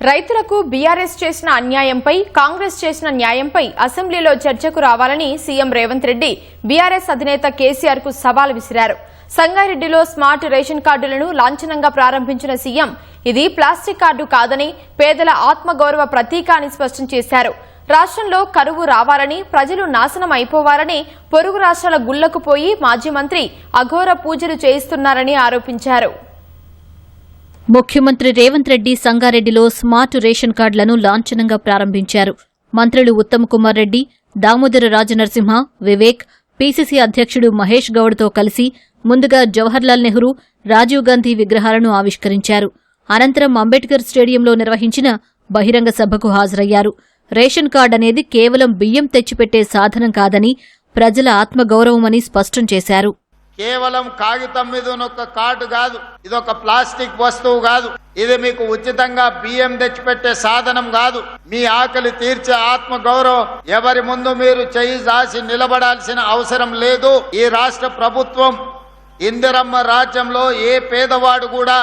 రైతులకు బీఆర్ఎస్ చేసిన అన్యాయంపై కాంగ్రెస్ చేసిన న్యాయంపై అసెంబ్లీలో చర్చకు రావాలని సీఎం రేవంత్ రెడ్డి బీఆర్ఎస్ అధినేత కేసీఆర్ కు సవాల్ విసిరారు. సంగారెడ్డిలో స్మార్ట్ రేషన్ కార్డులను లాంఛనంగా ప్రారంభించిన సీఎం ఇది ప్లాస్టిక్ కార్డు కాదని పేదల ఆత్మగౌరవ ప్రతీక అని స్పష్టం చేశారు. రాష్ట్రంలో కరువు రావాలని ప్రజలు నాశనం అయిపోవాలని పొరుగు రాష్ట్రాల గుళ్లకు పోయి మాజీ మంత్రి అఘోర పూజలు చేయిస్తున్నారని ఆరోపించారు. ముఖ్యమంత్రి రేవంత్ రెడ్డి సంగారెడ్డిలో స్మార్ట్ రేషన్ కార్డులను లాంఛనంగా ప్రారంభించారు. మంత్రులు ఉత్తమ్ కుమార్ రెడ్డి, దామోదర రాజనరసింహ, వివేక్, పీసీసీ అధ్యక్షుడు మహేష్ గౌడ్తో కలిసి ముందుగా జవహర్లాల్ నెహ్రూ, రాజీవ్ గాంధీ విగ్రహాలను ఆవిష్కరించారు. అనంతరం అంబేద్కర్ స్టేడియంలో నిర్వహించిన బహిరంగ సభకు హాజరయ్యారు. రేషన్ కార్డు అనేది కేవలం బియ్యం తెచ్చిపెట్టే సాధనం కాదని, ప్రజల ఆత్మగౌరవమని స్పష్టం చేశారు. కేవలం కాగితం మీద ఒక కార్డు కాదు, ఇదొక ప్లాస్టిక్ వస్తువు కాదు, ఇది మీకు ఉచితంగా బియ్యం తెచ్చిపెట్టే సాధనం కాదు. మీ ఆకలి తీర్చే ఆత్మ గౌరవం. ఎవరి ముందు మీరు చెయ్యి జాసి నిలబడాల్సిన అవసరం లేదు. ఈ రాష్ట్ర ప్రభుత్వం ఇందిరమ్మ రాజ్యంలో ఏ పేదవాడు కూడా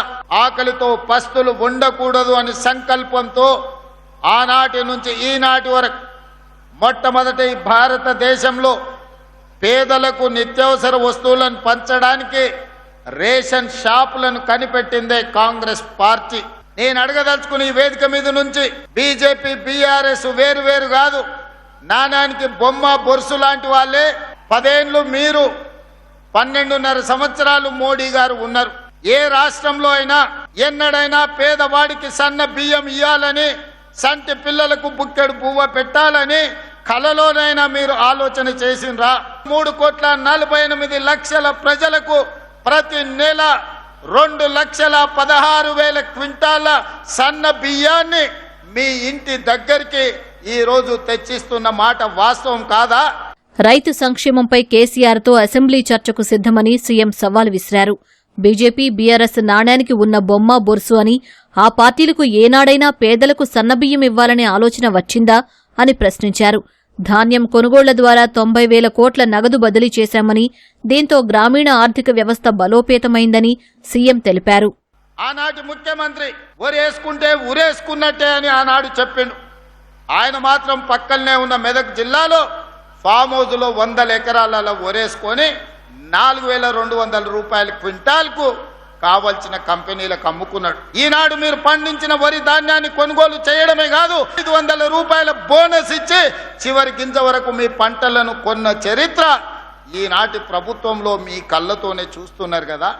ఆకలితో పస్తులు ఉండకూడదు అని సంకల్పంతో ఆనాటి నుంచి ఈనాటి వరకు మొట్టమొదటి భారతదేశంలో పేదలకు నిత్యావసర వస్తువులను పంచడానికి రేషన్ షాపులను కనిపెట్టిందే కాంగ్రెస్ పార్టీ. నేను అడగదలుచుకుని ఈ వేదిక మీద నుంచి బీజేపీ బీఆర్ఎస్ వేరు కాదు, నాణానికి బొమ్మ బొరుసు లాంటి వాళ్ళే. 10 ఏళ్లు మీరు 12.5 సంవత్సరాలు మోడీ గారు ఉన్నారు. ఏ రాష్ట్రంలో అయినా ఎన్నడైనా పేదవాడికి సన్న బియ్యం ఇయ్యాలని, సంటి పిల్లలకు బుక్కెడు పువ్వ పెట్టాలని కలలోనైనా మీరు ఆలోచన చేసిండ్రా? 3,48,00,000 ప్రజలకు ప్రతి నెల 2,16,000 క్వింటాల సన్న బియ్యాన్ని మీ ఇంటి దగ్గరికి ఈ రోజు తెచ్చిస్తున్న మాట వాస్తవం కాదా? రైతు సంక్షేమంపై కేసీఆర్తో అసెంబ్లీ చర్చకు సిద్దమని సీఎం సవాల్ విసిరారు. బీజేపీ బీఆర్ఎస్ నాణ్యానికి ఉన్న బొమ్మ బొరుసు అని, ఆ పార్టీలకు ఏనాడైనా పేదలకు సన్నబియ్యం ఇవ్వాలనే ఆలోచన వచ్చిందా అని ప్రశ్నించారు. ధాన్యం కొనుగోళ్ల ద్వారా 90,000 కోట్ల నగదు బదిలీ చేశామని, దీంతో గ్రామీణ ఆర్థిక వ్యవస్థ బలోపేతమైందని సీఎం తెలిపారు. ఆనాటి ముఖ్యమంత్రి ఒరేసుకుంటే ఉరేసుకున్నట్టే అని ఆనాడు చెప్పిండు. ఆయన మాత్రం పక్కనే ఉన్న మెదక్ జిల్లాలో ఫామ్ హౌస్ లో 100 ఎకరాలలో ఒరేసుకొని 4,200 రూపాయల క్వింటాల్కు కావలసిన కంపెనీలకు అమ్ముకున్నాడు. ఈనాడు మీరు పండించిన వరి ధాన్యాన్ని కొనుగోలు చేయడమే కాదు, 500 రూపాయల బోనస్ ఇచ్చి చివరి గింజ వరకు మీ పంటలను కొన్న చరిత్ర ఈనాటి ప్రభుత్వంలో మీ కళ్ళతోనే చూస్తున్నారు కదా.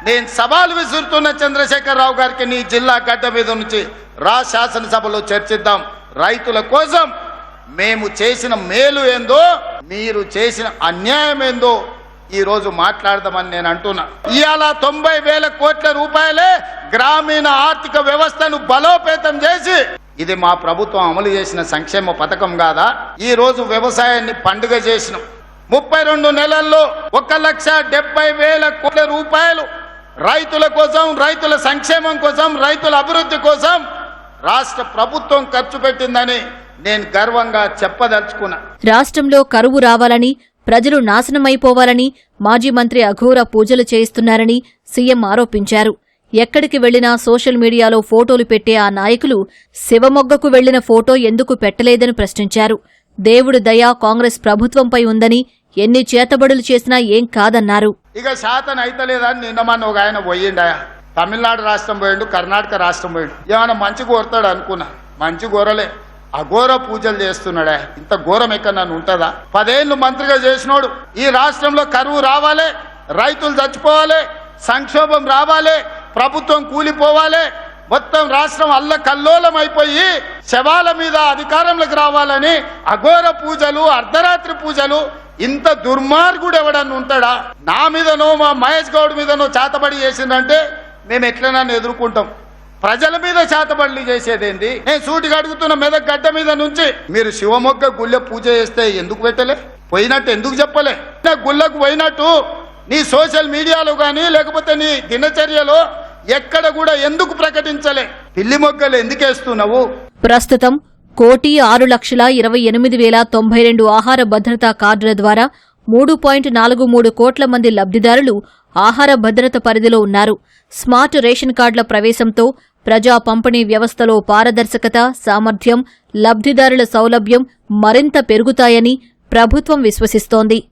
నేను సవాల్ విసురుతున్న చంద్రశేఖరరావు గారికి, నీ జిల్లా గడ్డ మీద నుంచి రా, శాసనసభలో చర్చిద్దాం. రైతుల కోసం మేము చేసిన మేలు ఏందో, మీరు చేసిన అన్యాయం ఏందో ఈ రోజు మాట్లాడదామని నేను అంటున్నా. ఇవాళ 90,000 కోట్ల రూపాయలే గ్రామీణ ఆర్థిక వ్యవస్థను బలోపేతం చేసి, ఇది మా ప్రభుత్వం అమలు చేసిన సంక్షేమ పథకం కాదా? ఈ రోజు వ్యవసాయాన్ని పండుగ చేసినాం. 32 నెలల్లో 1,70,000 కోట్ల రూపాయలు రైతుల కోసం, రైతుల సంక్షేమం కోసం, రైతుల అభివృద్ధి కోసం రాష్ట్ర ప్రభుత్వం ఖర్చు పెట్టిందని నేను గర్వంగా చెప్పదలుచుకున్నా. రాష్ట్రంలో కరువు రావాలని, ప్రజలు నాశనమైపోవాలని మాజీ మంత్రి అఘోర పూజలు చేయిస్తున్నారని సీఎం ఆరోపించారు. ఎక్కడికి వెళ్లినా సోషల్ మీడియాలో ఫోటోలు పెట్టే ఆ నాయకులు శివమొగ్గకు వెళ్లిన ఫోటో ఎందుకు పెట్టలేదని ప్రశ్నించారు. దేవుడి దయ కాంగ్రెస్ ప్రభుత్వంపై ఉందని, ఎన్ని చేతబడులు చేసినా ఏం కాదన్నారు. ఇక శాతం అయితలేదని నిన్నమన్న ఒక ఆయన పోయిండాయా, తమిళనాడు రాష్ట్రం పోయిండు, కర్ణాటక రాష్ట్రం పోయిండు. ఏమైనా మంచి కోరుతాడు అనుకున్నా, మంచి కోరలే, అఘోర పూజలు చేస్తున్నాడా. ఇంత ఘోరం ఎక్కడన్నా ఉంటుందా? 10 ఏళ్లు మంత్రిగా చేసినోడు ఈ రాష్ట్రంలో కరువు రావాలి, రైతులు చచ్చిపోవాలి, సంక్షోభం రావాలి, ప్రభుత్వం కూలిపోవాలి, మొత్తం రాష్ట్రం అల్లకల్లోలం అయిపోయి శవాల మీద అధికారంలోకి రావాలని అఘోర పూజలు, అర్ధరాత్రి పూజలు. ఇంత దుర్మార్గుడు ఎవడన్నా ఉంటాడా? నా మీదనో మా మహేష్ గౌడ్ మీదనో చేతబడి చేసిందంటే మేము ఎట్లనన్నా ఎదుర్కొంటాం. ప్రజల మీద చేతబడులు చేసేదేంది? నేను సూటిగా అడుగుతున్న మెదక్ గడ్డ మీద నుంచి, మీరు శివమొగ్గ గుళ్ళ పూజ చేస్తే ఎందుకు పెట్టలే? పోయినట్టు ఎందుకు చెప్పలే? గుళ్ళకు పోయినట్టు నీ సోషల్ మీడియాలో గానీ లేకపోతే నీ దినచర్యలో ఎక్కడ కూడా ఎందుకు ప్రకటించలే? పిల్లి మొగ్గలు ఎందుకేస్తున్నావు? ప్రస్తుతం 1,06,28,092 ఆహార భద్రతా కార్డుల ద్వారా 3.43 కోట్ల మంది లబ్ధిదారులు ఆహార భద్రత పరిధిలో ఉన్నారు. స్మార్ట్ రేషన్ కార్డుల ప్రవేశంతో ప్రజా పంపిణీ వ్యవస్థలో పారదర్శకత, సామర్థ్యం, లబ్ధిదారుల సౌలభ్యం మరింత పెరుగుతాయని ప్రభుత్వం విశ్వసిస్తోంది.